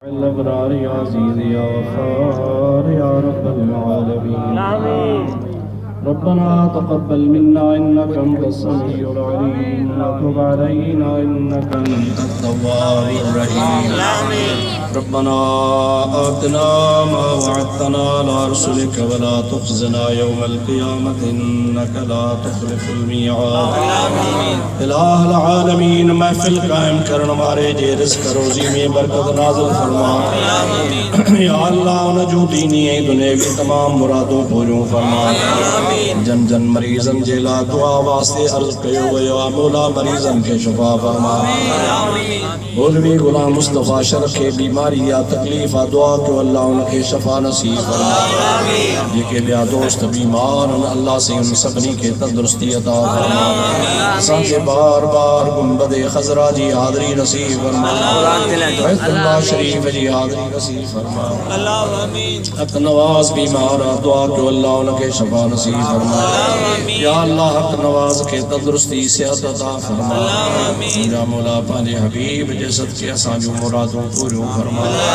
الأبرار يا عزيز يا غفار يا رب العالمين آمين. ربنا تقبل منا إنك أنت السميع العليم وتب علينا إنك أنت التواب الرحيم آمين. ربنا آتنا ما وعدتنا على رسلك ولا تخزنا يوم القيامة إنك لا تخلف الميعاد الہ العالمین محفل قائم کرن مارے جے رزق روزی میں برکت نازل فرما یا اللہ انہیں جو دینی ہے دنیاوی تمام مرادوں پوروں فرما جن جن مریضن جیلا دعا واسطے عرض کیو گیا مولا مریضن کے شفا فرما مولوی غلام مصطفیٰ شرف کے بیماری یا تکلیف دعا کہ اللہ ان کے شفا نصیب فرما جے کے لیا دوست بیمار اللہ سے ان سبنی کے تندرستی عطا فرما سانکے بار بار گنبد خضرہ جی حاضری نصیب فرما بیت اللہ شریف جی حاضری نصیب فرما حق نواز بیمار دعا کہ اللہ ان کے شفا نصیب فرما یا اللہ حق نواز کے تندرستی صحت عطا فرما یا مولا پانے حبیب جسد کے اساں جو مرادوں پوروں فرما